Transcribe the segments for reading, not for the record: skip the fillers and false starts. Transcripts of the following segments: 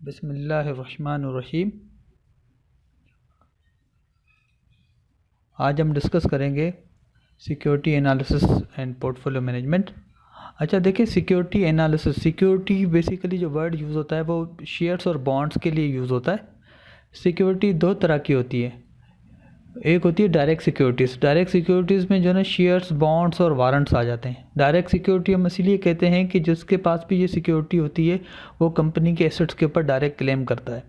बिस्मिल्लाहिर्रहमानिर्रहीम। आज हम डिस्कस करेंगे security analysis and portfolio management. अच्छा देखिए, सिक्योरिटी एनालिसिस, सिक्योरिटी बेसिकली जो वर्ड यूज़ होता है वो शेयर्स और बॉन्ड्स के लिए यूज़ होता है। सिक्योरिटी दो तरह की होती है, एक होती है डायरेक्ट सिक्योरिटीज़। डायरेक्ट सिक्योरिटीज़ में जो है ना शेयर्स, बॉन्ड्स और वारंट्स आ जाते हैं। डायरेक्ट सिक्योरिटी हम इसीलिए कहते हैं कि जिसके पास भी ये सिक्योरिटी होती है वो कंपनी के एसेट्स के ऊपर डायरेक्ट क्लेम करता है।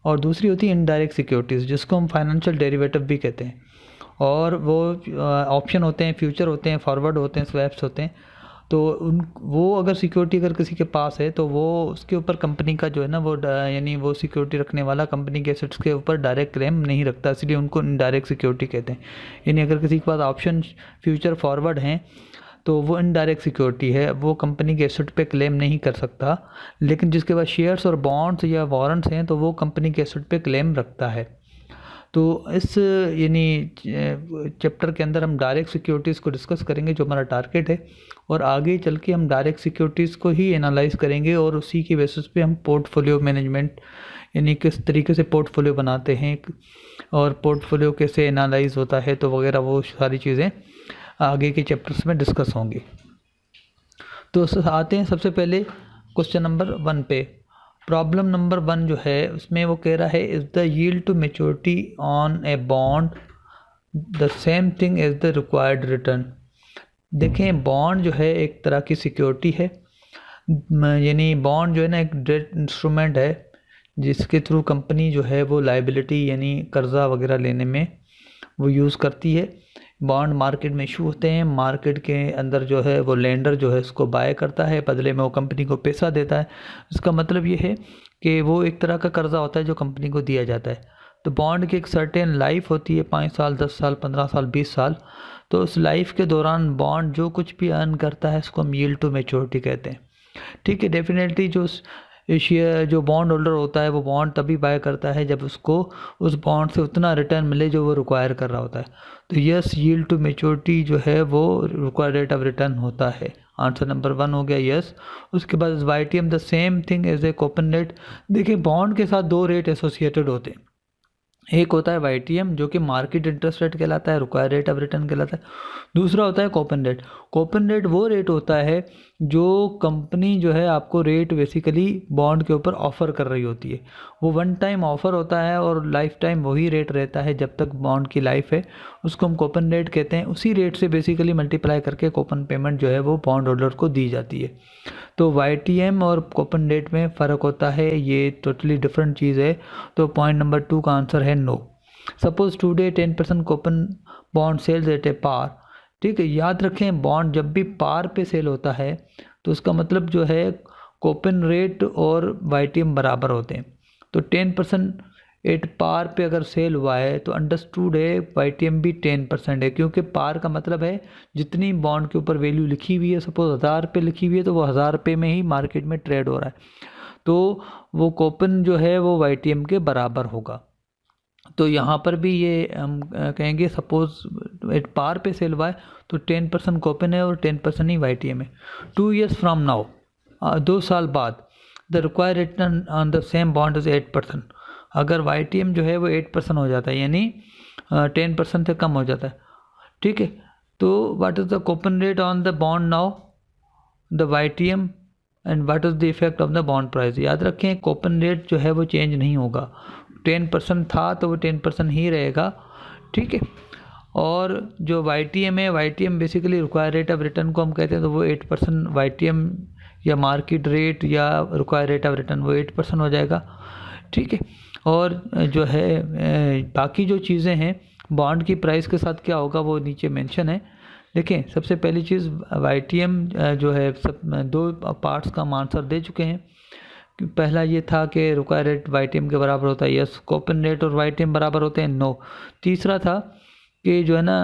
और दूसरी होती है इनडायरेक्ट सिक्योरिटीज़, जिसको हम फाइनेंशियल डेरिवेटिव भी कहते हैं। और वो ऑप्शन होते हैं, फ्यूचर होते हैं, फॉरवर्ड होते हैं, स्वैप्स होते हैं। तो वो अगर सिक्योरिटी अगर किसी के पास है तो वो उसके ऊपर कंपनी का जो है ना वो यानी वो सिक्योरिटी रखने वाला कंपनी के एसेट्स के ऊपर डायरेक्ट क्लेम नहीं रखता, इसलिए उनको इनडायरेक्ट सिक्योरिटी कहते हैं। यानी अगर किसी के पास ऑप्शन, फ्यूचर, फॉरवर्ड हैं तो वो इनडायरेक्ट सिक्योरिटी है, वो कंपनी के एसेट पे क्लेम नहीं कर सकता। लेकिन जिसके पास शेयर्स और बॉन्ड्स या वारंट्स हैं तो वो कंपनी के एसेट पे क्लेम रखता है। तो इस यानी चैप्टर के अंदर हम डायरेक्ट सिक्योरिटीज़ को डिस्कस करेंगे, जो हमारा टारगेट है। और आगे चल के हम डायरेक्ट सिक्योरिटीज़ को ही एनालाइज करेंगे और उसी की बेसिस पे हम पोर्टफोलियो मैनेजमेंट, यानी किस तरीके से पोर्टफोलियो बनाते हैं और पोर्टफोलियो कैसे एनालाइज होता है, तो वगैरह वो सारी चीज़ें आगे के चैप्टर्स में डिस्कस होंगी। तो आते हैं सबसे पहले क्वेश्चन नंबर 1 पे। प्रॉब्लम नंबर 1 जो है उसमें वो कह रहा है, is the yield to maturity on a bond the same thing as the required return. देखें, बॉन्ड जो है एक तरह की सिक्योरिटी है, यानी बॉन्ड जो है ना एक डेट इंस्ट्रूमेंट है जिसके थ्रू कंपनी जो है वो लाइबिलिटी यानी कर्जा वगैरह लेने में वो यूज़ करती है। बॉन्ड मार्केट में इशू होते हैं, मार्केट के अंदर जो है वो लेंडर जो है उसको बाय करता है, बदले में वो कंपनी को पैसा देता है। इसका मतलब ये है कि वो एक तरह का कर्जा होता है जो कंपनी को दिया जाता है। तो बॉन्ड की एक सर्टेन लाइफ होती है, 5 साल, 10 साल, 15 साल, 20 साल। तो उस लाइफ के दौरान बॉन्ड जो कुछ भी अर्न करता है उसको हम यील्ड टू मैच्योरिटी कहते हैं। ठीक है, डेफिनेटली जो बॉन्ड होल्डर होता है वो बॉन्ड तभी बाय करता है जब उसको उस बॉन्ड से उतना रिटर्न मिले जो वो रिक्वायर कर रहा होता है। तो यस, यील्ड टू मैच्योरिटी जो है वो रिक्वायर्ड रेट ऑफ रिटर्न होता है। आंसर नंबर 1 हो गया यस। उसके बाद YTM the same thing as a coupon rate. देखिए, बॉन्ड के साथ दो रेट एसोसिएटेड होते हैं। एक होता है YTM जो कि मार्केट इंटरेस्ट रेट कहलाता है, रिक्वायर्ड रेट ऑफ रिटर्न कहलाता है। दूसरा होता है कूपन रेट। कूपन रेट वो रेट होता है जो कंपनी जो है आपको रेट बेसिकली बॉन्ड के ऊपर ऑफ़र कर रही होती है। वो वन टाइम ऑफ़र होता है और लाइफ टाइम वही रेट रहता है जब तक बॉन्ड की लाइफ है, उसको हम कूपन रेट कहते हैं। उसी रेट से बेसिकली मल्टीप्लाई करके कूपन पेमेंट जो है वो बॉन्ड होल्डर को दी जाती है। तो YTM और कूपन रेट में फ़र्क होता है, ये टोटली डिफरेंट चीज़ है। तो पॉइंट नंबर 2 का आंसर है no. Suppose today 10% coupon bond sells at a par. ठीक है, याद रखें, बॉन्ड जब भी पार पे सेल होता है तो उसका मतलब जो है कूपन रेट और YTM बराबर होते हैं। तो 10% एट पार पे अगर सेल हुआ है तो अंडरस्टूड है YTM भी 10% है, क्योंकि पार का मतलब है जितनी बॉन्ड के ऊपर वैल्यू लिखी हुई है, सपोज 1000 पे लिखी हुई है तो वो 1000 पे में ही मार्केट में ट्रेड हो रहा है, तो वो कूपन जो है वो YTM के बराबर होगा। तो यहाँ पर भी ये हम कहेंगे, सपोज एट पार पे सेल हुआ है तो 10% कूपन है और 10% ही YTM है। 2 years फ्रॉम नाउ, 2 साल बाद, the required return on the same bond is 8%। अगर YTM जो है वो 8% हो जाता है, यानी 10% से कम हो जाता है। ठीक है, तो what is the coupon rate on the bond now, the YTM, and what is the effect of the bond price. याद रखें, कूपन रेट जो है वो चेंज नहीं होगा। 10% था तो वो 10% ही रहेगा। ठीक है, और जो YTM है, YTM basically required rate of return को हम कहते हैं, तो वो 8% YTM या मार्केट रेट या रिक्वायर्ड रेट ऑफ रिटर्न वो 8% हो जाएगा। ठीक है, और जो है बाकी जो चीज़ें हैं बॉन्ड की प्राइस के साथ क्या होगा वो नीचे मेंशन है। देखें, सबसे पहली चीज़ YTM जो है, सब 2 पार्ट्स का हम आंसर दे चुके हैं। पहला ये था कि रिक्वायर्ड रेट YTM के बराबर होता है, यस। कूपन रेट और YTM बराबर होते हैं, नो। तीसरा था कि जो है ना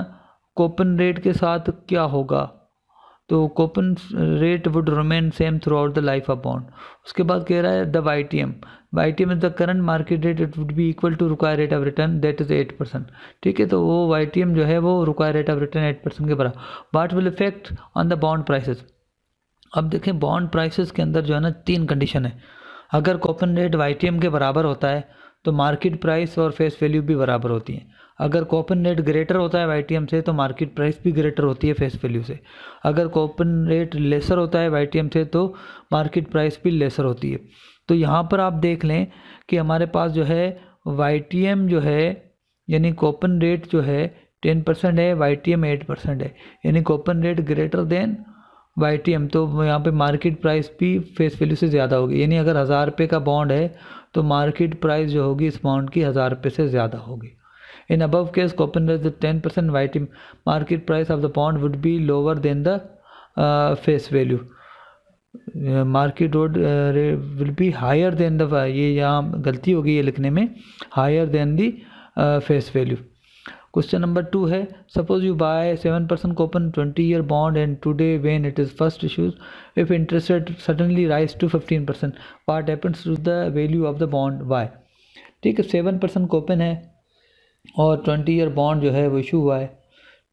कूपन रेट के साथ क्या होगा, तो coupon rate would remain same throughout the life of bond. उसके बाद कह रहा है the YTM is the current market rate, it would be equal to required rate of return, that is 8%। ठीक है, तो वो YTM जो है वो रिक्वायर्ड रेट ऑफ रिटर्न 8% के बराबर। What will effect on the bond prices. अब देखें, बॉन्ड प्राइसेस के अंदर जो है ना 3 कंडीशन है। अगर कूपन रेट YTM के बराबर होता है तो मार्केट प्राइस और फेस वैल्यू भी बराबर होती हैं। अगर कूपन रेट ग्रेटर होता है YTM से तो मार्केट प्राइस भी ग्रेटर होती है फेस वैल्यू से। अगर कूपन रेट लेसर होता है YTM से तो मार्केट प्राइस भी लेसर होती है। तो यहाँ पर आप देख लें कि हमारे पास जो है YTM जो है यानी कूपन रेट जो है 10% है, YTM 8% है, यानी coupon rate greater than YTM, तो यहाँ पे मार्केट प्राइस भी फेस वैल्यू से ज़्यादा होगी। यानी अगर 1000 रुपये का बॉन्ड है तो मार्केट प्राइस जो होगी इस बॉन्ड की 1000 रुपये से ज़्यादा होगी। In above case coupon rate 10% YTM, market price of the bond would be lower than the face value, market road will be higher than the, ये यहाँ गलती होगी ये लिखने में, higher than the face value. Question number 2 है, suppose you buy 7% coupon 20-year bond and today when it is first issues if interest rate suddenly rise to 15%, what happens to the value of the bond why. ठीक है, 7% coupon है और 20-year bond जो है वो issue हुआ है।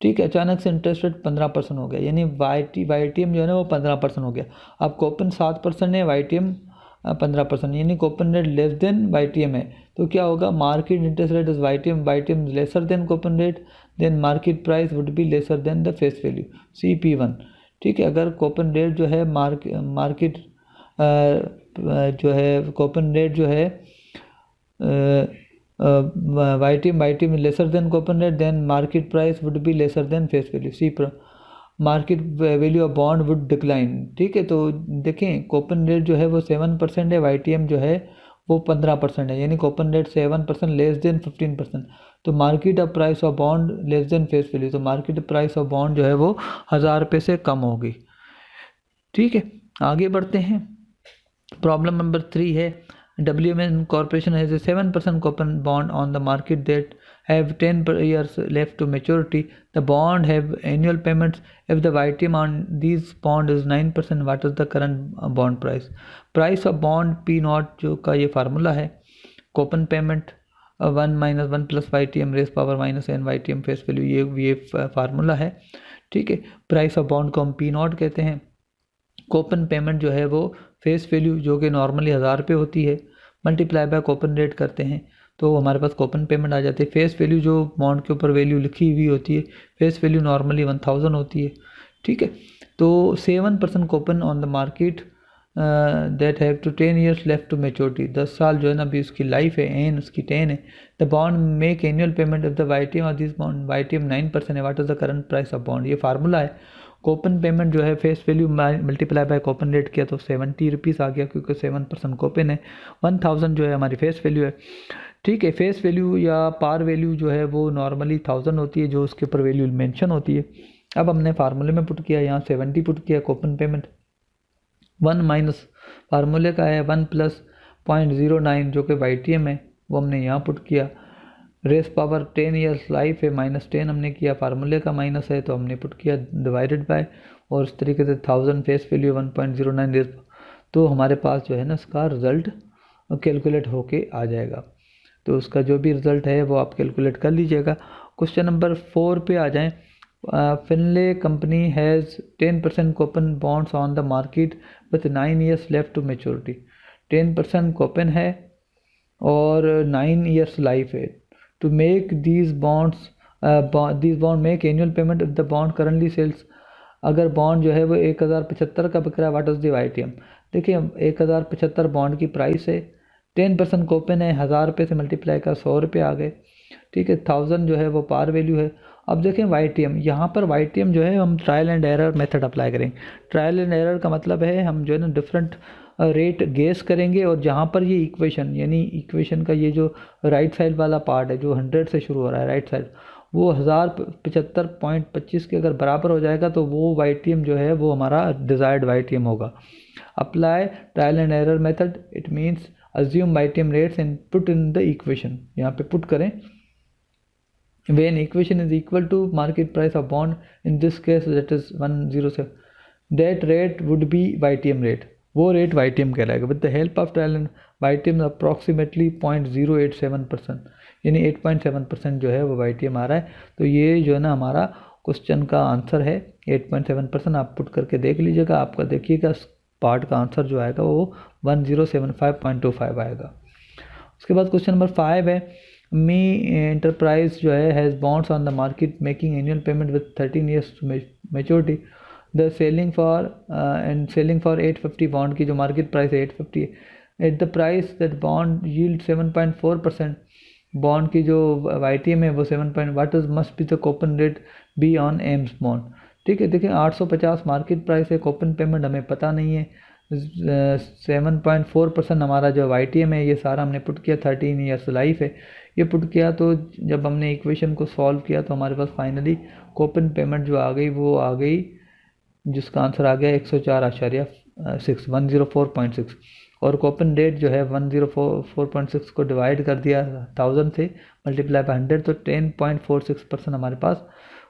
ठीक है, अचानक से इंटरेस्ट रेट 15% हो गया, यानी YTM जो है ना वो 15% हो गया। अब कूपन 7% है, YTM 15%, यानी coupon rate less than YTM है, तो क्या होगा, market interest rate is YTM lesser than coupon rate, then market price would be lesser than the face value CP1। ठीक है, अगर कूपन रेट जो है मार्केट जो है कूपन रेट जो है YTM lesser than coupon rate, then market price would be lesser than face value market value of bond would decline. ठीक है, तो देखें कूपन रेट जो है वो 7% है, YTM जो है वो 15% है, यानी कूपन रेट 7% लेस देन 15%, तो market of price of bond less than face value, तो मार्केट प्राइस ऑफ बॉन्ड जो है वो 1000 रुपये से कम होगी। ठीक है, आगे बढ़ते हैं। प्रॉब्लम नंबर 3 है, WMN Corporation has a 7% coupon bond on the market that have 10 years left to maturity. The bond have annual payments. If the YTM on these bond is 9%, what is the current bond price? Price of bond P0 जो का ये formula है, coupon payment 1 - 1 + YTM raise power -n YTM face value, ये formula है। ठीक है, price of bond को हम P0 कहते हैं। कूपन पेमेंट जो है वो फेस वैल्यू जो कि नॉर्मली 1000 रुपये होती है, मल्टीप्लाई बाय कूपन रेट करते हैं तो हमारे पास कूपन पेमेंट आ जाती है। फेस वैल्यू जो बॉन्ड के ऊपर वैल्यू लिखी हुई होती है, फेस वैल्यू नॉर्मली 1000 होती है। ठीक है, तो 7% coupon on the market that have to 10 years left to maturity, 10 साल जो है ना अभी उसकी लाइफ है, एन उसकी 10 है। The bond make annual payment of the YTM और दिस बॉन्ड YTM 9% है, what is the current price of bond, ये फार्मूला है। कूपन पेमेंट जो है face value multiply by coupon rate किया तो 70 रुपीज़ आ गया, क्योंकि 7% कूपन है। 1000 जो है हमारी फेस वैल्यू है। ठीक है, फेस वैल्यू या पार वैल्यू जो है वो नॉर्मली 1000 होती है, जो उसके ऊपर वैल्यू मेंशन होती है। अब हमने फार्मूले में पुट किया, यहाँ 70 पुट किया कूपन पेमेंट, 1 माइनस फार्मूले का है 1 + 0.09 जो कि YTM है, वो हमने यहाँ पुट किया। रेस पावर 10 years लाइफ है, -10 हमने किया, फार्मूले का माइनस है तो हमने पुट किया डिवाइडेड बाय, और इस तरीके से 1000 फेस वैल्यू 1.09 रेस, तो हमारे पास जो है ना इसका रिज़ल्ट कैलकुलेट होके आ जाएगा। तो उसका जो भी रिज़ल्ट है वो आप कैलकुलेट कर लीजिएगा। क्वेश्चन नंबर 4 पे आ जाएं। Finley company has 10% coupon bonds on the market with 9 years left to maturity. 10% coupon है और 9 years लाइफ है। To make these bonds make annual payment if the bond currently sells, अगर bond जो है वो 1075 का बिक रहा है, व्हाट इज़ द YTM। देखिए 1075 बॉन्ड की प्राइस है, 10% कूपन है, 1000 रुपये से मल्टीप्लाई का 100 रुपये आ गए। ठीक है, 1000 जो है वो पार वैल्यू है। अब देखें YTM, यहाँ पर YTM जो है हम trial and error method apply करेंगे। ट्रायल एंड एरर का मतलब है हम जो है ना डिफरेंट रेट गेस करेंगे, और जहाँ पर ये इक्वेशन यानी इक्वेशन का ये जो राइट साइड वाला पार्ट है जो 100 से शुरू हो रहा है राइट साइड, वो 1075.25 के अगर बराबर हो जाएगा तो वो YTM जो है वो हमारा डिज़ायर्ड YTM होगा। Apply trial and error method, it means assume YTM rates and put in the equation, यहाँ पे पुट करें when equation is equal to market price of bond, in this case that is 107, that rate would be YTM rate, वो rate YTM कहलाएगा। With the help of trial and YTM approximately 0.087%, यानी 8.7% जो है वो YTM आ रहा है। तो ये जो है ना हमारा क्वेश्चन का आंसर है 8.7%। आप पुट करके देख लीजिएगा, आपका देखिएगा पार्ट का आंसर जो आएगा वो 1075.25 आएगा। उसके बाद क्वेश्चन नंबर 5 है, मी एंटरप्राइज जो है has bonds on the market making annual payment with 13 years maturity, the selling for 850 bond की जो मार्केट प्राइस है 850 है, at the price that bond yield 7.4%, bond की जो YTM है वो 7. What is must be the coupon rate be on AIIMS bond. ठीक है, देखिए 850 मार्केट प्राइस है, कूपन पेमेंट हमें पता नहीं है, 7.4% हमारा जो YTM है ये सारा हमने पुट किया, 13 ईयर्स लाइफ है ये पुट किया। तो जब हमने इक्वेशन को सॉल्व किया तो हमारे पास फाइनली कूपन पेमेंट जो आ गई वो आ गई, जिसका आंसर आ गया 104.6 104.6, और कूपन रेट जो है 104.6 को डिवाइड कर दिया 1000 से, मल्टीप्लाई बाय 100, तो 10.46% हमारे पास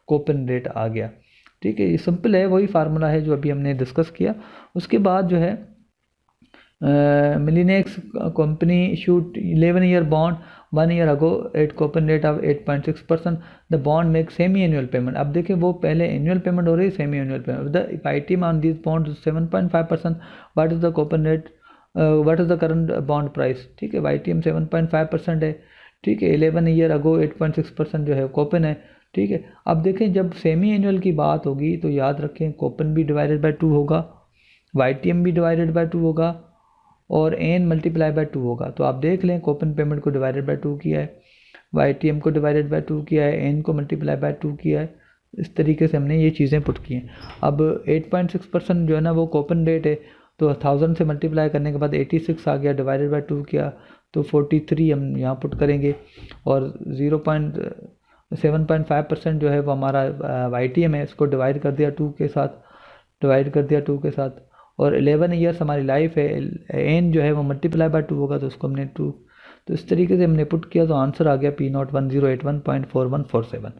कूपन रेट आ गया। ठीक है, ये सिंपल है, वही फार्मूला है जो अभी हमने डिस्कस किया। उसके बाद जो है मिलीनेक्स company issued 11 year bond 1 year ago at coupon rate of 8.6%, the bond make semi annual payment. अब देखिए वो पहले एनुअल पेमेंट हो रही है, semi annual payment, the YTM on this bond 7.5%, what is the coupon rate, what is the current bond price. ठीक है, YTM 7.5% है, ठीक है, 11 ईयर अगो 8.6% जो है कूपन है। ठीक है, अब देखें जब सेमी एनुअल की बात होगी तो याद रखें कूपन भी डिवाइडेड बाय 2 होगा, YTM भी डिवाइडेड बाय 2 होगा, और n मल्टीप्लाई बाय 2 होगा। तो आप देख लें कूपन पेमेंट को डिवाइडेड बाय 2 किया है, YTM को डिवाइडेड बाय 2 किया है, n को मल्टीप्लाई बाय 2 किया है, इस तरीके से हमने ये चीज़ें पुट की हैं। अब 8.6% जो है ना वो कूपन रेट है, तो 1000 से मल्टीप्लाई करने के बाद 86 आ गया, डिवाइडेड बाय 2 किया तो 43 हम यहाँ पुट करेंगे, और 7.5% जो है वो हमारा YTM है, इसको डिवाइड कर दिया 2 के साथ, और 11 ईयर्स हमारी लाइफ है, n जो है वो मल्टीप्लाई बाय 2 होगा तो उसको हमने 2, तो इस तरीके से हमने पुट किया तो आंसर आ गया P0 1081.4147।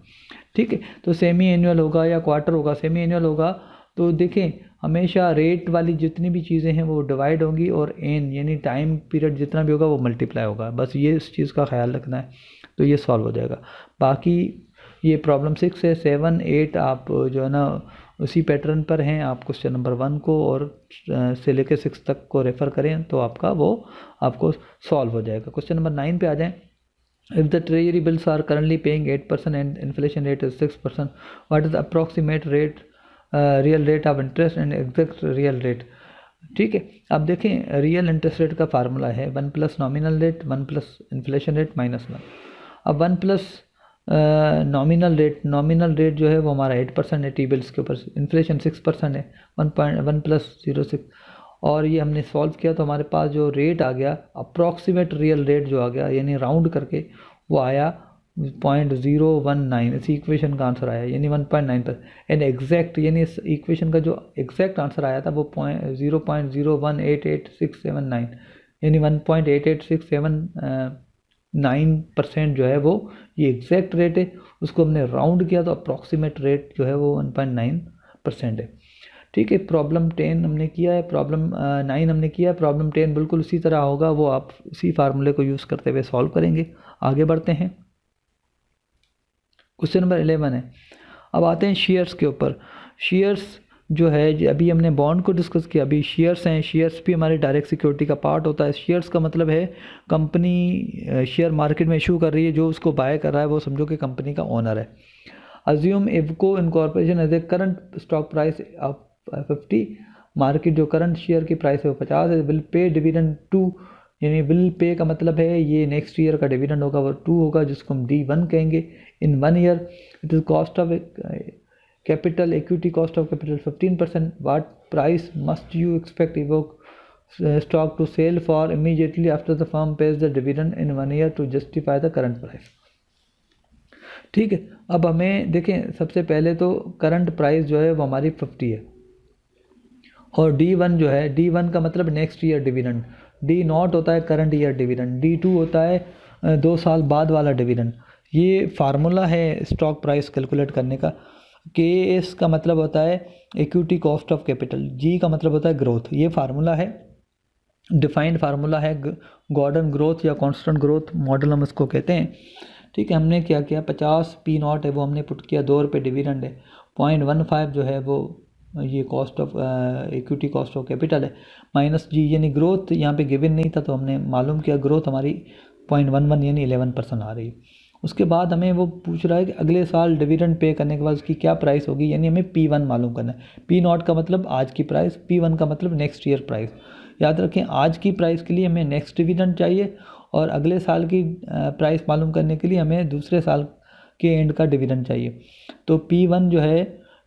ठीक है, तो सेमी एनुअल होगा या क्वार्टर होगा, सेमी एनुअल होगा तो देखें हमेशा रेट वाली जितनी भी चीज़ें हैं वो डिवाइड होंगी, और n यानी टाइम पीरियड जितना भी होगा वो मल्टीप्लाई होगा, बस ये इस चीज़ का ख्याल रखना है, तो ये सॉल्व हो जाएगा। बाकी ये प्रॉब्लम 6 है, 7, 8 आप जो है ना उसी पैटर्न पर हैं, आप क्वेश्चन नंबर 1 को और से लेकर 6 तक को रेफ़र करें तो आपका वो आपको सॉल्व हो जाएगा। क्वेश्चन नंबर 9 पे आ जाएं। If the treasury bills are currently paying 8% and inflation rate is 6%, what is the approximate rate real rate of interest and exact real rate. ठीक है, अब देखें रियल इंटरेस्ट रेट का फार्मूला है 1 plus nominal rate 1 plus inflation rate -1। अब 1 plus nominal rate जो है वो हमारा 8% है टी बिल्स के ऊपर, इन्फ्लेशन 6% है, 1 प्लस 0.6, और ये हमने सॉल्व किया तो हमारे पास जो रेट आ गया अप्रॉक्सीमेट रियल रेट जो आ गया यानी राउंड करके वो आया 0.019, इसी इक्वेशन का आंसर आया यानी 1.9 पर, एंड एग्जैक्ट यानी इस इक्वेशन का जो एग्जैक्ट आंसर आया था वो 0.0188679 यानी 1.88679% जो है वो ये एग्जैक्ट रेट है, उसको हमने राउंड किया तो अप्रॉक्सीमेट रेट जो है वो 1.9% है। ठीक है, प्रॉब्लम 10 हमने किया है, प्रॉब्लम 9 हमने किया है, प्रॉब्लम 10 बिल्कुल उसी तरह होगा, वो आप इसी फार्मूले को यूज़ करते हुए सॉल्व करेंगे। आगे बढ़ते हैं, क्वेश्चन नंबर 11 है। अब आते हैं शेयर्स के ऊपर। शेयर्स जो है अभी हमने बॉन्ड को डिस्कस किया, अभी शेयर्स हैं, शेयर्स भी हमारे डायरेक्ट सिक्योरिटी का पार्ट होता है। शेयर्स का मतलब है कंपनी शेयर मार्केट में इशू कर रही है, जो उसको बाय कर रहा है वो समझो कि कंपनी का ओनर है। अज्यूम इवको incorporation as a current stock price of 50, market जो करंट शेयर की प्राइस है वो 50 है, विल पे डिविडेंड 2, यानी विल पे का मतलब है ये नेक्स्ट ईयर का डिविडेंड होगा वो 2 होगा, जिसको हम D1 कहेंगे। In 1 year it is cost of capital, equity cost of capital 15%, what price must you expect evoke stock to sell for immediately after the firm pays the dividend in 1 year to justify the current price. ठीक है, अब हमें देखें सबसे पहले तो current price जो है वो हमारी 50 है, और D1 जो है, D1 का मतलब नेक्स्ट ईयर डिविडेंड, D0 होता है करंट ईयर डिविडेंड, D2 होता है 2 साल बाद वाला डिविडेंड। ये फार्मूला है स्टॉक प्राइस कैलकुलेट करने का। KS का मतलब होता है equity cost of capital, G का मतलब होता है ग्रोथ। ये फार्मूला है, डिफाइंड फार्मूला है, गॉर्डन ग्रोथ या कांस्टेंट ग्रोथ मॉडल हम इसको कहते हैं। ठीक है, हमने क्या किया 50 P0 है वो हमने पुट किया, 2 रुपये डिविडेंड है, 0.15 जो है वो ये cost of equity cost of capital है, माइनस जी यानी ग्रोथ यहाँ पे गिवन नहीं था तो हमने मालूम किया ग्रोथ हमारी 0.11 यानी 11% आ रही है। उसके बाद हमें वो पूछ रहा है कि अगले साल डिविडेंड पे करने के बाद उसकी क्या प्राइस होगी, यानी हमें P1 मालूम करना है। P0 का मतलब आज की प्राइस, P1 का मतलब नेक्स्ट ईयर प्राइस। याद रखें आज की प्राइस के लिए हमें नेक्स्ट डिविडेंड चाहिए और अगले साल की प्राइस मालूम करने के लिए हमें दूसरे साल के एंड का डिविडेंड चाहिए। तो P1 जो है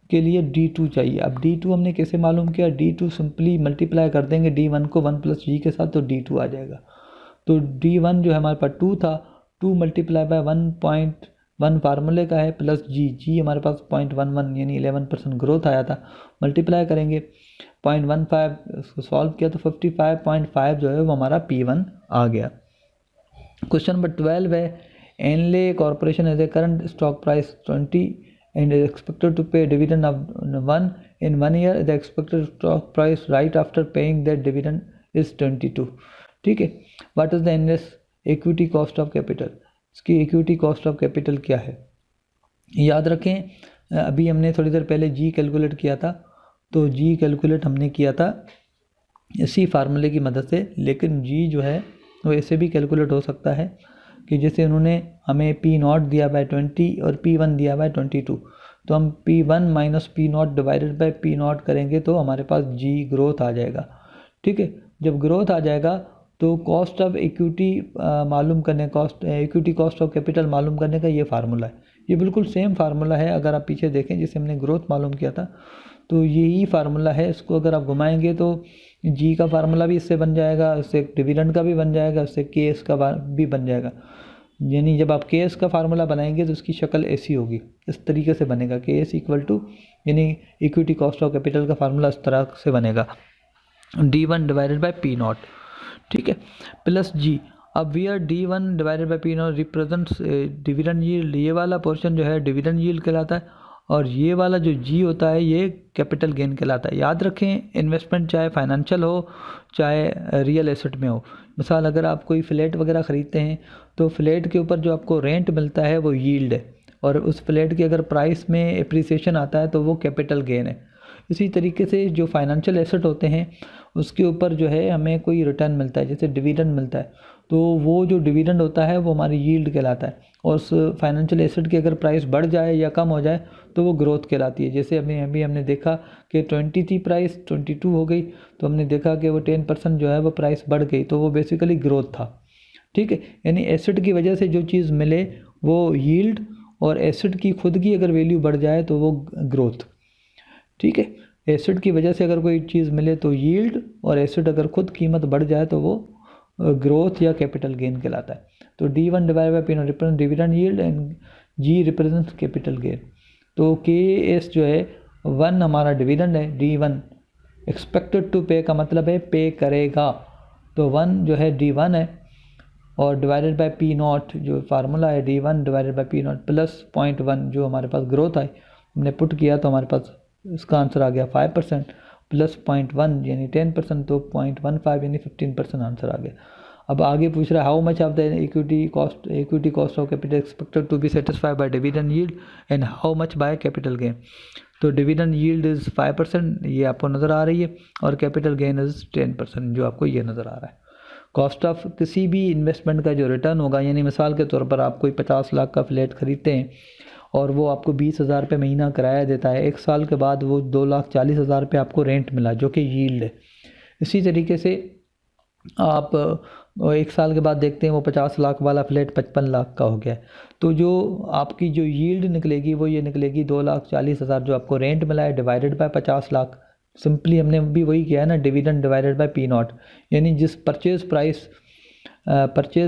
के लिए D2 चाहिए। अब D2 हमने कैसे मालूम किया, D2 सिंपली मल्टीप्लाई कर देंगे D1 को 1 + G के साथ तो D2 आ जाएगा। तो D1 जो है हमारे पास 2 था, 2 × 1.1 फार्मूले का है प्लस जी हमारे पास 0.11 यानी 11% ग्रोथ आया था, मल्टीप्लाई करेंगे 0.15 इसको सॉल्व किया तो 55.5 जो है वो हमारा P1 आ गया। क्वेश्चन नंबर 12 है Anle corporation as a current stock price 20 and is expected to pay dividend of 1 in 1 year. The expected stock price right after paying that dividend is 22. ठीक है, what is the NS equity cost of capital, इसकी equity cost of capital क्या है। याद रखें अभी हमने थोड़ी देर पहले जी कैलकुलेट किया था, तो जी कैलकुलेट हमने किया था इसी फार्मूले की मदद से, लेकिन जी जो है वो ऐसे भी कैलकुलेट हो सकता है कि जैसे उन्होंने हमें P0 दिया बाय 20 और P1 दिया बाय 22, तो हम P1 - P0 divided by P0 करेंगे तो हमारे पास जी ग्रोथ आ जाएगा। ठीक है, जब ग्रोथ आ जाएगा तो कॉस्ट ऑफ इक्विटी मालूम करने, इक्विटी कॉस्ट ऑफ कैपिटल मालूम करने का ये फार्मूला है। ये बिल्कुल सेम फार्मूला है, अगर आप पीछे देखें जिसे हमने ग्रोथ मालूम किया था तो यही फार्मूला है। इसको अगर आप घुमाएंगे तो जी का फार्मूला भी इससे बन जाएगा, इससे डिविडेंड का भी बन जाएगा, इससे केस का भी बन जाएगा। यानी जब आप केस का फार्मूला बनाएंगे तो उसकी शक्ल ऐसी होगी, इस तरीके से बनेगा केस इक्वल टू यानी इक्विटी कॉस्ट ऑफ कैपिटल का फार्मूला इस तरह से बनेगा D1 डिवाइडेड बाय P0। ठीक है, प्लस जी। अब where D1 divided by P0 represents dividend yield, ये वाला पोर्शन जो है डिविडेंड यील्ड कहलाता है और ये वाला जो जी होता है ये कैपिटल गेन कहलाता है। याद रखें इन्वेस्टमेंट चाहे फाइनेंशियल हो चाहे रियल एसेट में हो, मिसाल अगर आप कोई फ्लैट वगैरह ख़रीदते हैं तो फ्लैट के ऊपर जो आपको रेंट मिलता है वो यील्ड है, और उस फ्लैट की अगर प्राइस में एप्रिसिएशन आता है तो वो कैपिटल गेन है। इसी तरीके से जो फाइनेंशियल एसेट होते हैं उसके ऊपर जो है हमें कोई रिटर्न मिलता है, जैसे डिविडेंड मिलता है, तो वो जो डिविडेंड होता है वो हमारी यील्ड कहलाता है। और उस फाइनेंशियल एसेट की अगर प्राइस बढ़ जाए या कम हो जाए तो वो ग्रोथ कहलाती है। जैसे अभी हमने देखा कि 20 थी प्राइस, 22 हो गई, तो हमने देखा कि वो 10% जो है वो प्राइस बढ़ गई, तो वो बेसिकली ग्रोथ था। ठीक है, यानी एसेट की वजह से जो चीज़ मिले वो यील्ड, और एसेट की खुद की अगर वैल्यू बढ़ जाए तो वो ग्रोथ। ठीक है, एसेट की वजह से अगर कोई चीज़ मिले तो यील्ड, और एसेट अगर खुद कीमत बढ़ जाए तो वो ग्रोथ या कैपिटल गेन कहलाता है। तो D1 divide by P0 represent dividend yield and g represents capital gain. तो KS जो है 1 हमारा डिविडेंड है, D1 एक्सपेक्टेड टू पे का मतलब है पे करेगा, तो 1 जो है D1 है, और डिवाइडेड बाय P0 जो फार्मूला है D1 divided by P0 plus 0.1 जो हमारे पास ग्रोथ आई हमने पुट किया तो हमारे पास इसका आंसर आ गया 5% प्लस 0.1 यानी 10%, तो 0.15 यानी 15% आंसर आ गया। अब आगे पूछ रहा है how much of the equity cost of capital expected to be satisfied by dividend yield and how much by capital gain. तो डिविडेंड यील्ड इज़ 5%, ये आपको नज़र आ रही है, और कैपिटल गेन इज़ 10% जो आपको ये नज़र आ रहा है। कॉस्ट ऑफ किसी भी इन्वेस्टमेंट का जो रिटर्न होगा, यानी मिसाल के तौर पर आप कोई 50 लाख का फ्लैट ख़रीदते हैं और वो आपको 20,000 रुपये महीना किराया देता है, 1 साल के बाद वो 2,40,000 रुपये आपको रेंट मिला जो कि यील्ड है। इसी तरीके से आप 1 साल के बाद देखते हैं वो 50 लाख वाला फ्लैट 55 लाख का हो गया है, तो जो आपकी जो यील्ड निकलेगी वो ये निकलेगी 2,40,000 जो आपको रेंट मिला है डिवाइडेड बाय 50 लाख। सिंपली हमने भी वही किया है ना, डिविडेंड डिवाइडेड बाय P0, यानी जिस परचेज़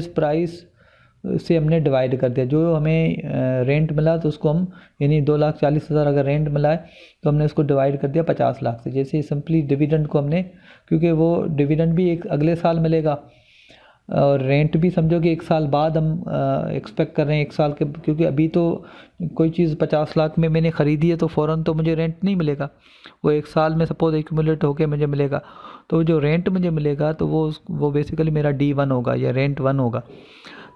प्राइस से हमने डिवाइड कर दिया, जो हमें रेंट मिला तो उसको हम यानी 2,40,000 अगर रेंट मिला है तो हमने उसको डिवाइड कर दिया 50 लाख से। जैसे सिंपली डिविडेंड को हमने, क्योंकि वो डिविडेंड भी एक अगले साल मिलेगा और रेंट भी समझो कि 1 साल बाद हम एक्सपेक्ट कर रहे हैं 1 साल के, क्योंकि अभी तो कोई चीज़ 50 लाख में मैंने ख़रीदी है तो फ़ौरन तो मुझे रेंट नहीं मिलेगा, वो 1 साल में सपोज एक्यूमुलेट होकर मुझे मिलेगा, तो जो रेंट मुझे मिलेगा तो वो बेसिकली मेरा D1 होगा या रेंट 1 होगा।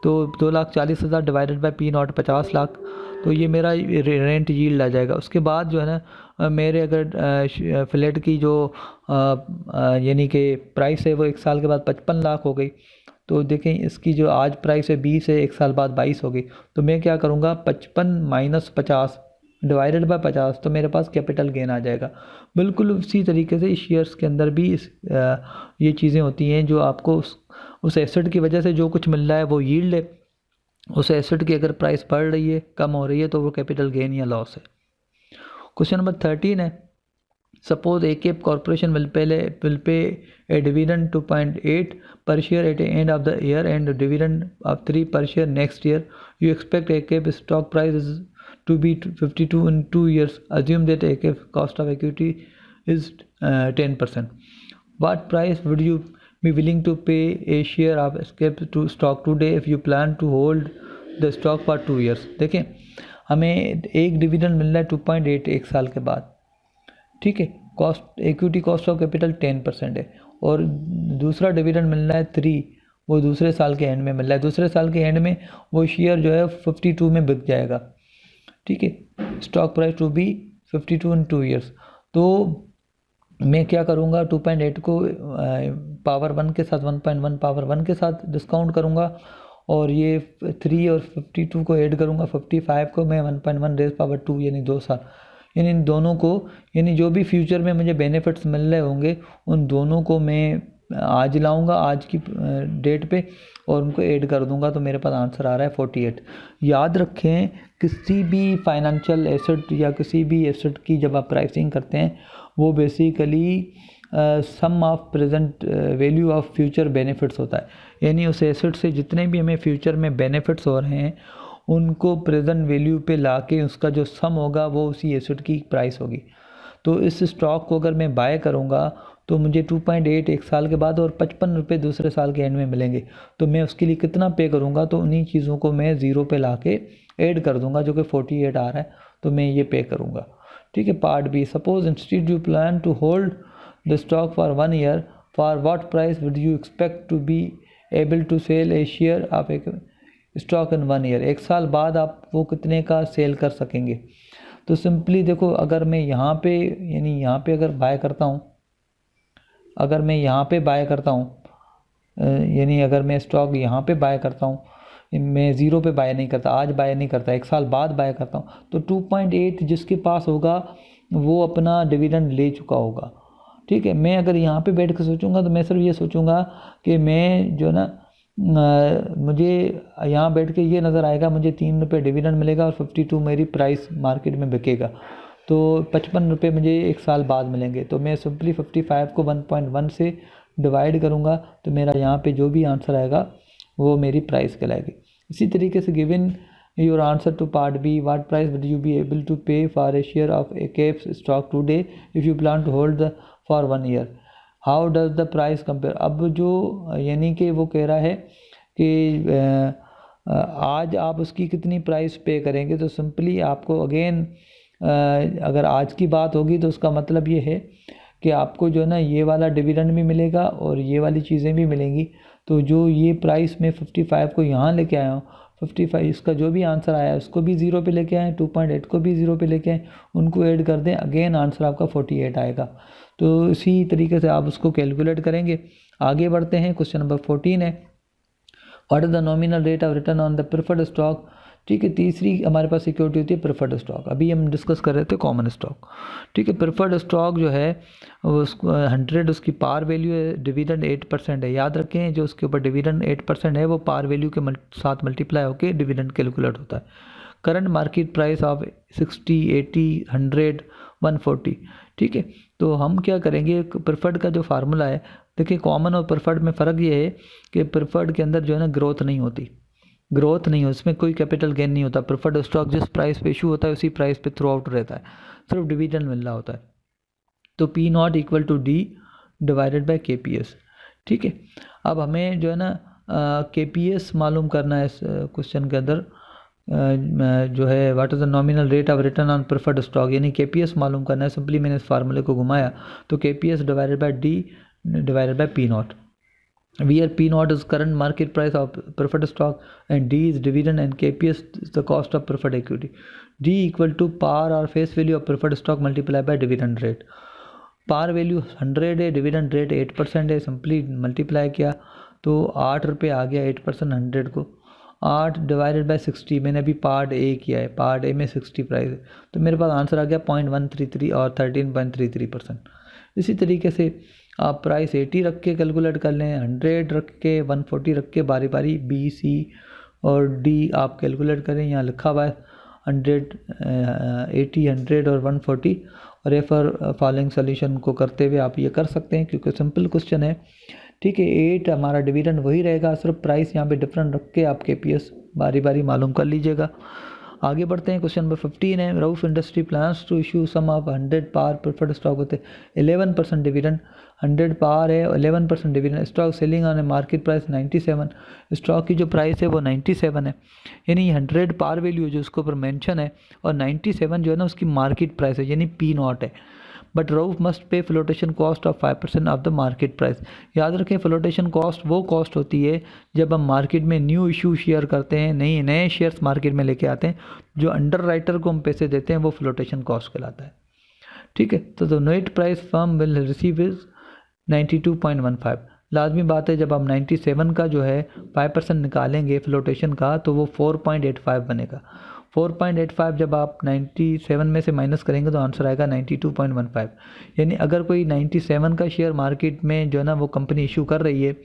तो 2,40,000 डिवाइडेड बाय P0 50 लाख, तो ये मेरा रेंट यील्ड आ जाएगा। उसके बाद जो है ना मेरे अगर फ्लैट की जो यानी कि प्राइस है वो 1 साल के बाद 55 लाख हो गई, तो देखें इसकी जो आज प्राइस है 20 है, 1 साल बाद 22 हो गई, तो मैं क्या करूँगा 55 माइनस 50 डिवाइडेड बाय 50, तो मेरे पास कैपिटल गेन आ जाएगा। बिल्कुल उसी तरीके से शेयर्स के अंदर भी ये चीज़ें होती हैं, जो आपको उस एसेट की वजह से जो कुछ मिल रहा है वो यील्ड है, उस एसेट की अगर प्राइस बढ़ रही है, कम हो रही है, तो वो कैपिटल गेन या लॉस है। क्वेश्चन नंबर 13 है, suppose a Cape corporation will pay a dividend 2.8 per share at the end of the year and dividend of 3 per share next year. You expect a cap stock price is to be 52 in 2 years. Assume that a cap cost of equity is 10%. What price would you be willing to pay a share of cap to stock today if you plan to hold the stock for 2 years? देखें, हमें एक dividend मिल रहा है 2.8 एक साल के बाद, ठीक है, इक्विटी कॉस्ट ऑफ कैपिटल 10% है, और दूसरा डिविडेंड मिल रहा है 3, वो दूसरे साल के एंड में मिल रहा है। दूसरे साल के एंड में वो शेयर जो है 52 में बिक जाएगा, ठीक है, stock price to be 52 in 2 years. तो मैं क्या करूँगा, 2.8 को पावर 1 के साथ 1.1 पावर 1 के साथ डिस्काउंट करूँगा, और ये 3 और 52 को ऐड करूँगा, 55 को मैं 1.1 रेज पावर 2 यानी 2 साल, यानी इन दोनों को, यानी जो भी फ्यूचर में मुझे बेनिफिट्स मिल रहे होंगे उन दोनों को मैं आज लाऊंगा, आज की डेट पे, और उनको ऐड कर दूंगा, तो मेरे पास आंसर आ रहा है 48। याद रखें, किसी भी फाइनेंशियल एसेट या किसी भी एसेट की जब आप प्राइसिंग करते हैं, वो basically sum of present value of future benefits होता है, यानी उस एसेट से जितने भी हमें फ्यूचर में बेनिफिट्स हो रहे हैं उनको प्रेजेंट वैल्यू पे लाके उसका जो सम होगा वो उसी एसेट की प्राइस होगी। तो इस स्टॉक को अगर मैं बाय करूँगा तो मुझे 2.8 एक साल के बाद और 55 रुपये दूसरे साल के एंड में मिलेंगे, तो मैं उसके लिए कितना पे करूँगा, तो उन्हीं चीज़ों को मैं ज़ीरो पे लाके ऐड कर दूँगा, जो कि 48 आ रहा है, तो मैं ये पे करूँगा, ठीक है। Part B, suppose instead you plan to hold the stock for 1 year, for what price would you expect to be able to sell a share of a stock in 1 year. 1 साल बाद आप वो कितने का सेल कर सकेंगे। तो simply देखो, अगर मैं यहाँ पे यानी यहाँ पे अगर बाय करता हूँ, अगर मैं यहाँ पे बाय करता हूँ, यानी अगर मैं स्टॉक यहाँ पे बाय करता हूँ, मैं ज़ीरो पे बाय नहीं करता, आज बाय नहीं करता, 1 साल बाद बाय करता हूँ, तो 2.8 जिसके पास होगा वो अपना डिविडेंड ले चुका होगा, ठीक है। मैं अगर यहाँ पे बैठ कर सोचूंगा तो मैं सिर्फ ये सोचूंगा कि मैं जो ना मुझे यहाँ बैठ के ये नज़र आएगा मुझे 3 रुपये डिविडेंड मिलेगा और 52 मेरी प्राइस मार्केट में बिकेगा, तो 55 रुपये मुझे 1 साल बाद मिलेंगे। तो मैं सिंपली 55 को 1.1 से डिवाइड करूँगा, तो मेरा यहाँ पे जो भी आंसर आएगा वो मेरी प्राइस कहलाएगी। इसी तरीके से given your answer to part B, what price would you be able to pay for a share of a cap stock today if you plan to hold the for 1 year, how does the price compare. अब जो यानी कि वो कह रहा है कि आज आप उसकी कितनी प्राइस पे करेंगे, तो सिंपली आपको अगेन अगर आज की बात होगी तो उसका मतलब ये है कि आपको जो है ना ये वाला डिविडेंड भी मिलेगा और ये वाली चीज़ें भी मिलेंगी। तो जो ये प्राइस में 55 को यहाँ लेके आया हूँ, 55 इसका जो भी आंसर आया उसको भी ज़ीरो पे लेके आए, 2.8 को भी ज़ीरो पे लेके आए, उनको ऐड कर दें, अगेन आंसर आपका 48 आएगा। तो इसी तरीके से आप उसको कैलकुलेट करेंगे। आगे बढ़ते हैं, क्वेश्चन नंबर 14 है, what is the nominal rate of return on the preferred stock. ठीक है, तीसरी हमारे पास सिक्योरिटी होती है प्रेफर्ड स्टॉक। अभी हम डिस्कस कर रहे थे कॉमन स्टॉक। ठीक है, प्रेफर्ड स्टॉक जो है उसको 100 उसकी पार वैल्यू है, डिविडेंड 8% है। याद रखें जो उसके ऊपर डिविडेंड 8% है वो पार वैल्यू के साथ मल्टीप्लाई होकर डिविडेंड कैलकुलेट होता है। Current market price of 60, 80, 100, 140। ठीक है, तो हम क्या करेंगे, प्रेफर्ड का जो फार्मूला है, देखिए कॉमन और प्रेफर्ड में फ़र्क ये है कि प्रेफर्ड के अंदर जो है ना ग्रोथ नहीं होती, ग्रोथ नहीं हो, उसमें कोई कैपिटल गेन नहीं होता। प्रेफर्ड स्टॉक जिस प्राइस पे इशू होता है उसी प्राइस पे थ्रू आउट रहता है, सिर्फ डिविडेंड मिल रहा होता है। तो P0 equal to D divided by KPS। ठीक है, अब हमें जो है ना KPS मालूम करना है इस क्वेश्चन के अंदर, जो है what is the nominal rate of return on preferred stock, यानी KPS मालूम करना है। सिंपली मैंने इस फार्मूले को घुमाया तो KPS divided by D divided by P0। where P naught is current market price of preferred stock and D is dividend and KPS is the cost of preferred equity. D equal to par or face value of preferred stock multiplied by dividend rate. Par value 100 है, dividend rate 8% है, simply multiply किया तो 8 रुपये आ गया 8% 100 को 8 divided by 60। मैंने अभी part A किया है, पार्ट ए में 60 प्राइस है तो मेरे पास आंसर आ गया 0.133 और 13.33%। इसी तरीके से आप प्राइस 80 रख के कैलकुलेट कर लें, 100 रख के, 140 रख के, बारी बारी बी सी और डी आप कैलकुलेट करें। यहाँ लिखा हुआ है 100, 80, 100 और 140 और रेफर फॉलोइंग सोल्यूशन को करते हुए आप ये कर सकते हैं क्योंकि सिंपल क्वेश्चन है। ठीक है, 8 हमारा डिविडेंड वही रहेगा, सिर्फ प्राइस यहाँ पे डिफरेंट रख के आप KPS बारी बारी मालूम कर लीजिएगा। आगे बढ़ते हैं, क्वेश्चन नंबर 15 है Rauf industry plans to issue some of 100 par preferred stock होते 11% डिविडेंड। 100 पार है, 11% dividend, stock selling on a market price 97, स्टॉक की जो प्राइस है वो 97 है, यानी 100 पार वैल्यू जो उसके ऊपर मेंशन है और 97 जो है ना उसकी मार्केट प्राइस है यानी P नॉट है। But Rauf must pay flotation cost of 5% of the market price. याद रखें फ्लोटेशन कॉस्ट वो कॉस्ट होती है जब हम मार्केट में न्यू इशू शेयर करते हैं, नए शेयर्स मार्केट में लेके आते हैं, जो अंडर राइटर को हम पैसे देते हैं वो फ्लोटेशन कॉस्ट कहलाता है। ठीक है, तो the net price firm will receive is 92.15। लाजमी बात है जब आप 97 का जो है 5% निकालेंगे फ्लोटेशन का तो वो 4.85 बनेगा। 4.85 जब आप 97 में से माइनस करेंगे तो आंसर आएगा 92.15। यानी अगर कोई 97 का शेयर मार्केट में जो है ना वो कंपनी इशू कर रही है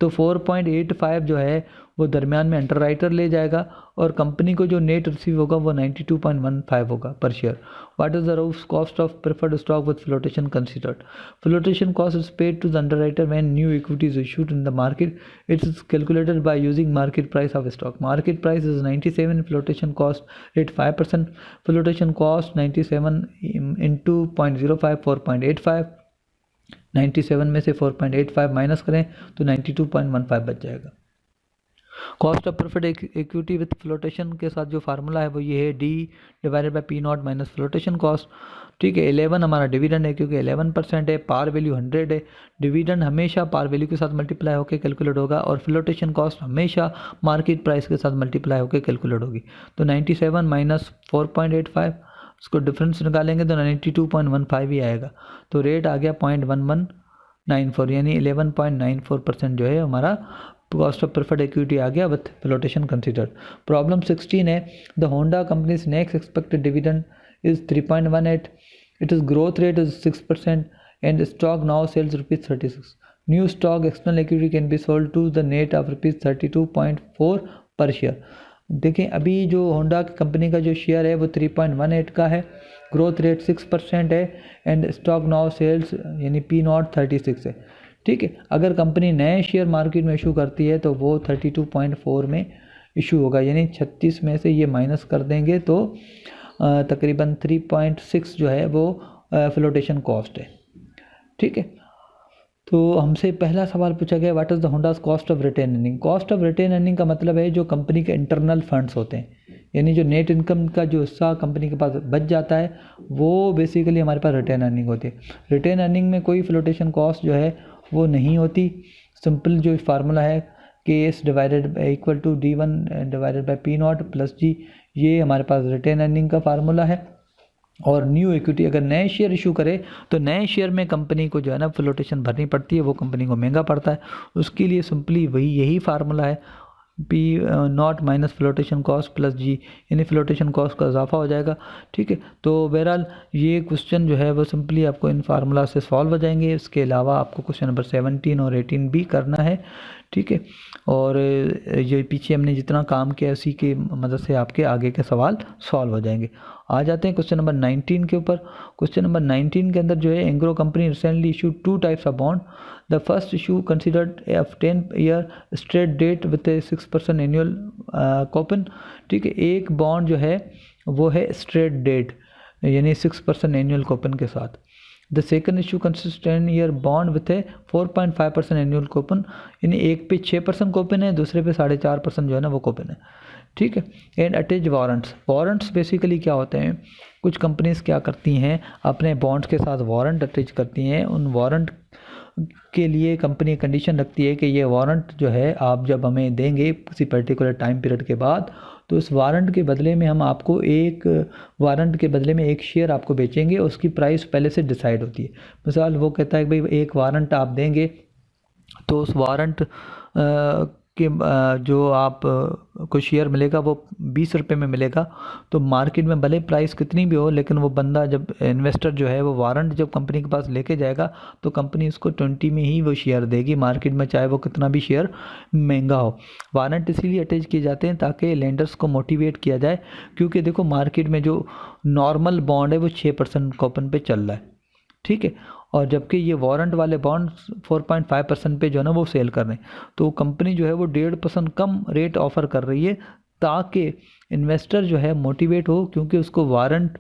तो 4.85 जो है वो दरमियान में अंडर राइटर ले जाएगा और कंपनी को जो नेट रिसीव होगा वो 92.15 होगा per share. What is the rough cost of preferred stock with flotation considered? Flotation cost is paid to the underwriter when new equity is issued in the market. It is calculated by using market price of stock. Market price is 97, flotation cost rate 5%, flotation cost 97 into 0.05 4.85, 97 में से 4.85 minus करें तो 92.15 बच जाएगा। Cost of preferred equity with flotation के साथ जो formula है वो ये है D divided by P not minus flotation cost. ठीक है, 11 हमारा डिविडेंड है क्योंकि 11% है, पार वैल्यू 100 है, डिविडेंड हमेशा पार वैल्यू के साथ मल्टीप्लाई होकर कैलकुलेट होगा और फ्लोटेशन कॉस्ट हमेशा मार्केट प्राइस के साथ मल्टीप्लाई होकर कैलकुलेट होगी। तो 97 माइनस 4.85 उसको डिफरेंस निकालेंगे तो 92.15 ही आएगा। तो रेट आ गया 0.1194 यानी 11.94% जो है हमारा कॉस्ट ऑफ प्रेफर्ड इक्विटी आ गया विथ फ्लोटेशन कंसिडर्ड। प्रॉब्लम 16 है the Honda company's next expected dividend is 3.18, it is growth rate is 6% and stock now sells ₹36। New stock external equity can be sold to the net of ₹32.4 per share. देखें अभी जो Honda company का जो share है वो 3.18 का है, growth rate 6% है एंड स्टॉक नाउ सेल्स यानी P नॉट 36 है। ठीक है, अगर कंपनी नए शेयर मार्केट में इशू करती है तो वो 32.4 में इशू होगा यानी 36 में से ये माइनस कर देंगे तो तकरीबन 3.6 जो है वो फ्लोटेशन कॉस्ट है। ठीक है, तो हमसे पहला सवाल पूछा गया what is the Honda's cost of retain earning. Cost of retain earning का मतलब है जो कंपनी के इंटरनल फंड्स होते हैं यानी जो नेट इनकम का जो हिस्सा कंपनी के पास बच जाता है वो बेसिकली हमारे पास रिटेन अर्निंग होती है। रिटेन अर्निंग में कोई फ्लोटेशन कॉस्ट जो है वो नहीं होती। सिंपल जो फार्मूला है KS divided equal to D1 divided by P not plus G, ये हमारे पास रिटेन अर्निंग का फार्मूला है। और न्यू इक्विटी अगर नए शेयर इशू करे तो नए शेयर में कंपनी को जो है ना फ्लोटेशन भरनी पड़ती है, वो कंपनी को महंगा पड़ता है। उसके लिए सिंपली यही फार्मूला है P not minus flotation cost plus G यानी फ्लोटेशन कॉस्ट का इजाफा हो जाएगा। ठीक है, तो बहरहाल ये क्वेश्चन जो है वो सिंपली आपको इन फार्मूला से सॉल्व हो जाएंगे। इसके अलावा आपको क्वेश्चन नंबर 17 और 18 भी करना है। ठीक है, और ये पीछे हमने जितना काम किया उसी की मदद से आपके आगे के सवाल सॉल्व हो जाएंगे। आ जाते हैं क्वेश्चन नंबर 19 के ऊपर। क्वेश्चन नंबर 19 के अंदर जो है Engro company recently issued 2 types of bond. The first issue considered of 10 year straight debt with a 6% annual coupon. ठीक है, एक बॉन्ड जो है वो है स्ट्रेट डेट यानी 6% एनुअल कूपन के साथ। The second issue consist 10 year bond with A 4.5% annual coupon यानी एक पे 6% कूपन है, दूसरे पे 4.5% जो है ना वो कूपन है। ठीक है, and attach warrants. Warrants basically क्या होते हैं, कुछ कंपनीज क्या करती हैं अपने बॉन्ड्स के साथ वारंट अटैच करती हैं। उन वारंट के लिए कंपनी कंडीशन रखती है कि ये वारंट जो है आप जब हमें देंगे किसी पर्टिकुलर टाइम पीरियड के बाद, तो उस वारंट के बदले में हम आपको एक शेयर आपको बेचेंगे, उसकी प्राइस पहले से डिसाइड होती है। मिसाल वो कहता है कि भाई एक वारंट आप देंगे, तो उस वारंट कि जो आप को शेयर मिलेगा वो 20 रुपये में मिलेगा। तो मार्केट में भले प्राइस कितनी भी हो, लेकिन वो बंदा जब इन्वेस्टर जो है वो वारंट जब कंपनी के पास लेके जाएगा तो कंपनी उसको 20 में ही वो शेयर देगी मार्केट में, चाहे वो कितना भी शेयर महंगा हो। वारंट इसीलिए अटैच किए जाते हैं ताकि लेंडर्स को मोटिवेट किया जाए, क्योंकि देखो मार्केट में जो नॉर्मल बॉन्ड है वो 6% कूपन पे चल रहा है, ठीक है, और जबकि ये वारंट वाले बॉन्ड्स 4.5% पे जो है ना वो सेल कर रहे हैं। तो कंपनी जो है वो 1.5% कम रेट ऑफ़र कर रही है ताकि इन्वेस्टर जो है मोटिवेट हो, क्योंकि उसको वारंट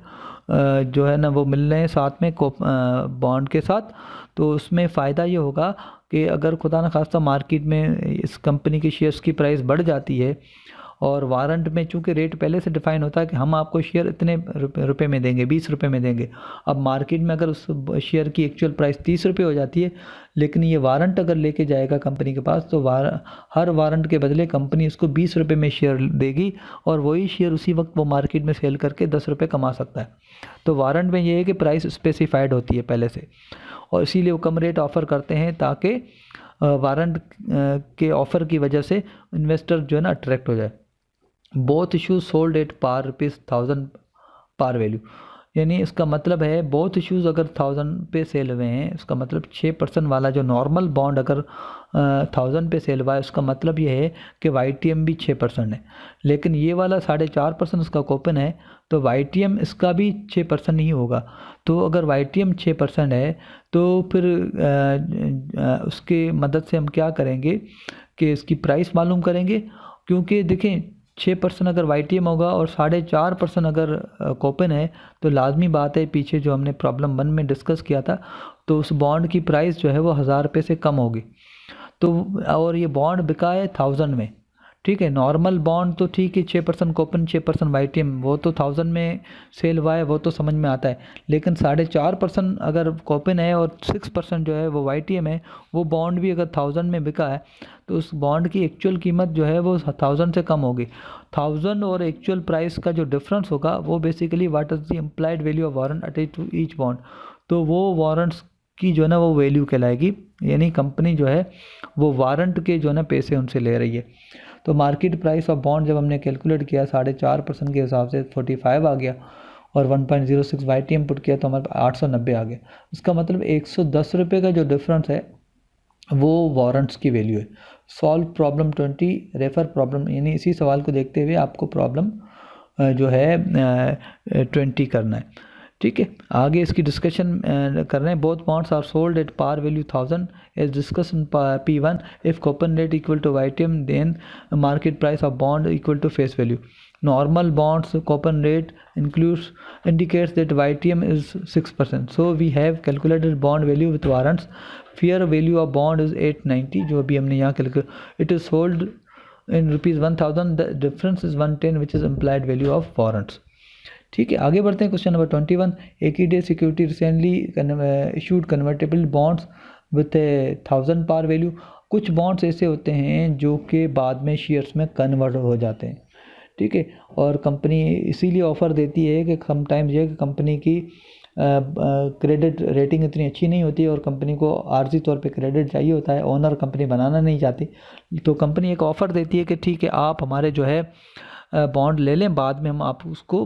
जो है ना वो मिल रहे हैं साथ में बॉन्ड के साथ। तो उसमें फ़ायदा ये होगा कि अगर खुदा न खास्ता मार्केट में इस कंपनी के शेयर्स की प्राइस बढ़ जाती है, और वारंट में चूंकि रेट पहले से डिफाइन होता है कि हम आपको शेयर इतने रुपए में देंगे, 20 रुपये में देंगे। अब मार्केट में अगर उस शेयर की एक्चुअल प्राइस 30 रुपये हो जाती है, लेकिन ये वारंट अगर लेके जाएगा कंपनी के पास, तो हर वारंट के बदले कंपनी उसको 20 रुपये में शेयर देगी, और वही शेयर उसी वक्त वो मार्केट में सेल करके 10 रुपये कमा सकता है। तो वारंट में ये है कि प्राइस स्पेसिफाइड होती है पहले से, और इसीलिए वो कम रेट ऑफ़र करते हैं ताकि वारंट के ऑफ़र की वजह से इन्वेस्टर जो है ना अट्रैक्ट हो जाए। Both issues sold at par ₹1000 par value, यानी इसका मतलब है बोथ इशूज़ अगर 1000 पे सेल हुए हैं, इसका मतलब 6% वाला जो नॉर्मल बॉन्ड अगर 1000 पे सेल हुआ है, उसका मतलब ये है कि YTM भी 6% है। लेकिन ये वाला 4.5% उसका कूपन है, तो YTM इसका भी 6% ही होगा। तो अगर YTM 6% है तो फिर उसके मदद से हम क्या करेंगे कि इसकी प्राइस मालूम करेंगे, क्योंकि देखें 6% अगर YTM होगा और 4.5% अगर कूपन है, तो लाजमी बात है पीछे जो हमने प्रॉब्लम 1 में डिस्कस किया था, तो उस बॉन्ड की प्राइस जो है वो 1000 रुपये से कम होगी। तो और ये बॉन्ड बिका है 1000 में, ठीक है। नॉर्मल बॉन्ड तो ठीक है 6% कूपन 6% YTM, वो तो 1000 में सेल हुआ है, वो तो समझ में आता है। लेकिन 4.5% अगर कूपन है और 6% जो है वो YTM है, वो बॉन्ड भी अगर 1000 में बिका है, तो उस बॉन्ड की एक्चुअल कीमत जो है वो 1000 से कम होगी। 1000 और एक्चुअल प्राइस का जो डिफरेंस होगा वो basically what is the implied value of warrant attach to each bond, तो वो वारंट्स की जो है ना वो वैल्यू कहलाएगी, यानी कंपनी जो है वो वारंट के जो है ना पैसे उनसे ले रही है। तो मार्केट प्राइस ऑफ बॉन्ड जब हमने कैलकुलेट किया 4.5% के हिसाब से 45 आ गया, और 1.06 YTM पुट किया तो हमारे पास 890 आ गया। इसका मतलब 110 रुपये का जो डिफरेंस है वो वारंट्स की वैल्यू है। सॉल्व प्रॉब्लम 20, रेफर प्रॉब्लम, यानी इसी सवाल को देखते हुए आपको प्रॉब्लम जो है 20 करना है, ठीक है। आगे इसकी डिस्कशन कर रहे हैं। Both bonds are sold at par value 1000 as discuss in P1। If coupon rate equal to YTM then market price of bond equal to face value. Normal bonds coupon rate indicates that YTM is 6%. So we have calculated bond value with warrants. Fair value of bond is 890, जो अभी हमने यहाँ calculate. It is sold in ₹1000. The difference is 110, which is implied value of warrants. ठीक है, आगे बढ़ते हैं। Question number 21। Equity Security recently issued convertible bonds with 1000 par value। कुछ बॉन्ड्स ऐसे होते हैं जो कि बाद में शेयर्स में कन्वर्ट हो जाते हैं, ठीक है, और कंपनी इसीलिए ऑफ़र देती है कि समटाइम्स ये कि कंपनी की क्रेडिट रेटिंग इतनी अच्छी नहीं होती है और कंपनी को आर्जी तौर पे क्रेडिट चाहिए होता है, ओनर कंपनी बनाना नहीं चाहती, तो कंपनी एक ऑफ़र देती है कि ठीक है आप हमारे जो है बॉन्ड ले लें, बाद में हम आप उसको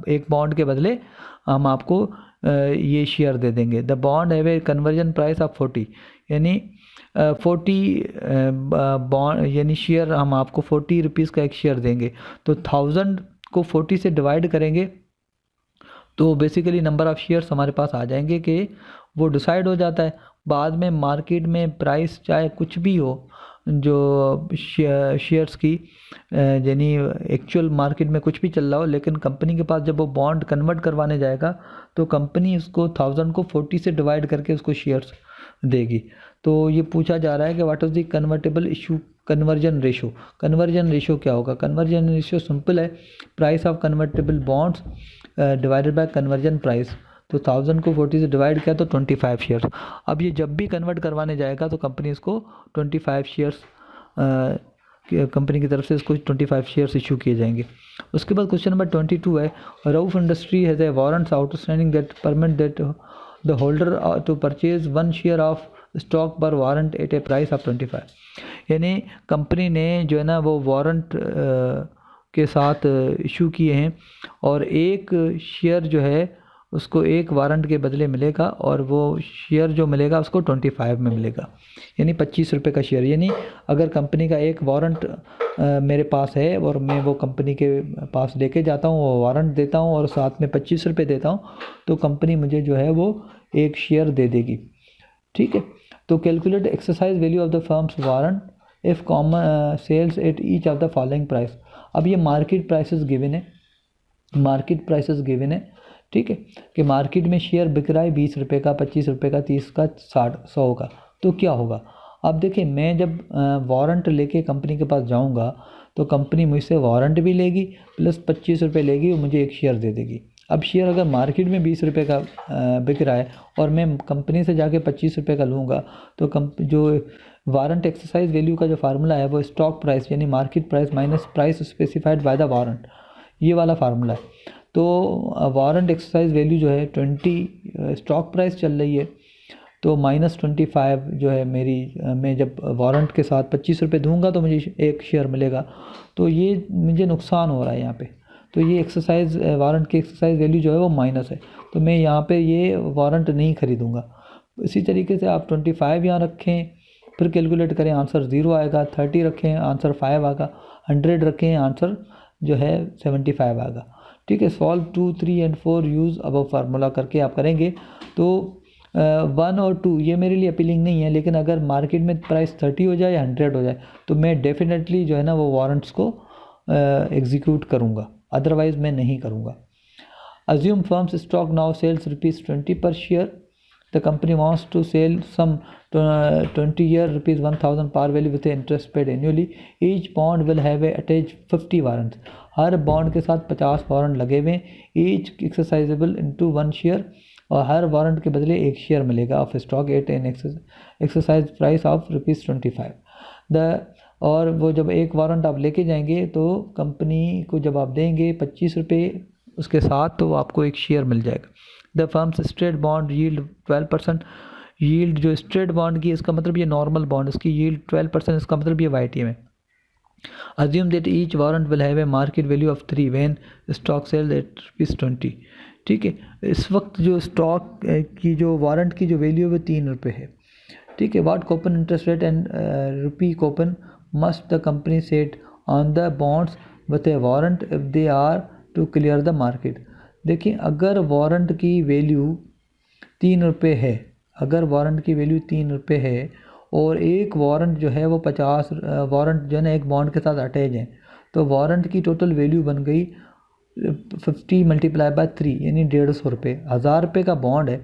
एक बॉन्ड के बदले हम आपको ये शेयर दे देंगे। The bond have a conversion price of 40, यानी 40 बॉन्ड यानी शेयर हम आपको 40 रुपीज़ का एक शेयर देंगे। तो 1000 को 40 से डिवाइड करेंगे तो बेसिकली नंबर ऑफ़ शेयर्स हमारे पास आ जाएंगे कि वो डिसाइड हो जाता है। बाद में मार्केट में प्राइस चाहे कुछ भी हो, जो शेयर्स की यानी एक्चुअल मार्केट में कुछ भी चल रहा हो, लेकिन कंपनी के पास जब वो बॉन्ड कन्वर्ट करवाने जाएगा तो कंपनी उसको 1000 को 40 से डिवाइड करके उसको शेयर्स देगी। तो ये पूछा जा रहा है कि what is the convertible issue conversion ratio. Conversion ratio क्या होगा? कन्वर्जन रेशो सिंपल है, price of convertible bonds divided by conversion price. तो 1000 को 40 से डिवाइड किया तो 25 शेयर। अब ये जब भी कन्वर्ट करवाने जाएगा तो कंपनी इसको 25 शेयर्स कंपनी की तरफ से इसको 25 शेयर्स इशू किए जाएंगे। उसके बाद क्वेश्चन नंबर 22 है, Rauf industry has a warrants outstanding that permit that the holder to purchase 1 share of stock per warrant at a price of 25। यानी कंपनी ने जो है ना वो वारंट के साथ इशू किए हैं और एक शेयर जो है उसको एक वारंट के बदले मिलेगा और वो शेयर जो मिलेगा उसको 25 में मिलेगा, यानी 25 रुपये का शेयर। यानी अगर कंपनी का एक वारंट मेरे पास है और मैं वो कंपनी के पास लेके जाता हूँ, वो वारंट देता हूँ और साथ में 25 रुपये देता हूँ, तो कंपनी मुझे जो है वो एक शेयर दे देगी। ठीक है, तो calculate exercise value of the firm's warrant if common sells at each of the following price. अब ये मार्केट प्राइसेस गिवन है, मार्केट प्राइसेस गिवन है। ठीक है, कि मार्केट में शेयर बिक रहा है 20 रुपये का, 25 रुपये का, 30 का, 60, 100 का, तो क्या होगा। अब देखिए, मैं जब वारंट लेके कंपनी के पास जाऊंगा तो कंपनी मुझसे वारंट भी लेगी प्लस 25 रुपये लेगी और मुझे एक शेयर दे देगी। अब शेयर अगर मार्केट में 20 रुपये का बिक रहा है और मैं कंपनी से जाके 25 रुपये का लूँगा, तो जो वारंट एक्सरसाइज वैल्यू का जो फार्मूला है वो स्टॉक प्राइस यानी market price minus price specified by the warrant, ये वाला फार्मूला है। तो वारंट एक्सरसाइज वैल्यू जो है 20 स्टॉक प्राइस चल रही है, तो -25 जो है मेरी, मैं जब वारंट के साथ 25 रुपये दूंगा तो मुझे एक शेयर मिलेगा, तो ये मुझे नुकसान हो रहा है यहाँ पे। तो ये एक्सरसाइज वारंट की एक्सरसाइज वैल्यू जो है वो माइनस है, तो मैं यहाँ पे ये वारंट नहीं खरीदूँगा। इसी तरीके से आप 25 यहाँ रखें, फिर कैलकुलेट करें, आंसर 0 आएगा। 30 रखें, आंसर 5 आएगा। 100 रखें, आंसर जो है 75 आएगा। ठीक है, सॉल्व 2, 3 एंड 4 यूज़ अब फार्मूला करके आप करेंगे तो 1 और 2 ये मेरे लिए अपीलिंग नहीं है, लेकिन अगर मार्केट में प्राइस 30 हो जाए या 100 हो जाए तो मैं डेफिनेटली जो है ना वो वारंट्स को एग्जीक्यूट करूँगा, अदरवाइज़ मैं नहीं करूँगा। Assume firm's stock now sells ₹20 per share. The company wants to sell some 20-year ₹1,000 par value with interest paid annually. Each bond will have a attached 50 warrants. Her bond के साथ 50 warrant लगे हुए, each exercisable into 1 share, और हर warrant के बदले एक share मिलेगा of stock at an exercise price of ₹25। और वो जब एक वारंट आप लेके जाएंगे तो कंपनी को जब आप देंगे 25 रुपये उसके साथ, तो आपको एक शेयर मिल जाएगा। The firms straight bond yield 12%। Yield जो स्ट्रेट बॉन्ड की, इसका मतलब ये नॉर्मल बॉन्ड, इसकी यील्ड 12%, इसका मतलब ये YTM है। Assume that each warrant will have a market value of 3 when stock sells at ₹20। ठीक है, इस वक्त जो स्टॉक की जो वारंट की जो वैल्यू है वो 3 रुपये है। ठीक है, what coupon interest rate and rupee coupon must the company set on the bonds with a warrant if they are to clear the market. देखिए, अगर वारंट की वैल्यू 3 रुपये है, अगर वारंट की वैल्यू 3 रुपये है और एक वारंट जो है वो 50 वारंट जो है ना एक बॉन्ड के साथ अटैच है, तो वारंट की टोटल वैल्यू बन गई 50 × 3 यानी 150 रुपये। 1000 रुपये का बॉन्ड है,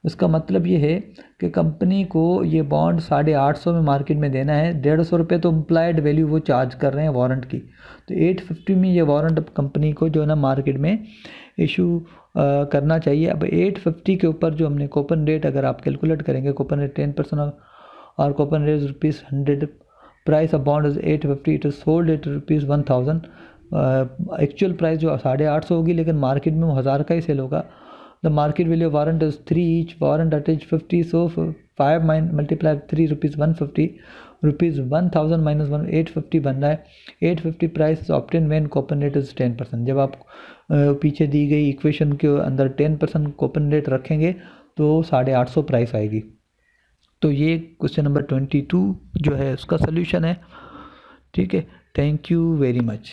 उसका मतलब ये है कि कंपनी को ये बॉन्ड 850 में मार्केट में देना है। 150 रुपये तो इम्प्लाइड वैल्यू वो चार्ज कर रहे हैं वारंट की, तो 850 में ये वारंट कंपनी को जो है ना मार्केट में इशू करना चाहिए। अब 850 के ऊपर जो हमने कूपन रेट अगर आप कैलकुलेट करेंगे, कूपन रेट 10% और coupon rate ₹100, price of bond is 850, it is sold at ₹1000। Actual price जो 850 होगी, लेकिन मार्केट में वो 1000 का ही सेल होगा। The market value warrant is 3, each warrant attach 50, सो 5 × 3 ₹150, ₹1000 - 1 850 बन रहा है। 850 price is obtain when coupon rate is 10%। जब आप पीछे दी गई इक्वेशन के अंदर 10% कूपन रेट रखेंगे तो 850 प्राइस आएगी। तो ये क्वेश्चन नंबर 22 जो है उसका सल्यूशन है। ठीक है, थैंक यू वेरी मच।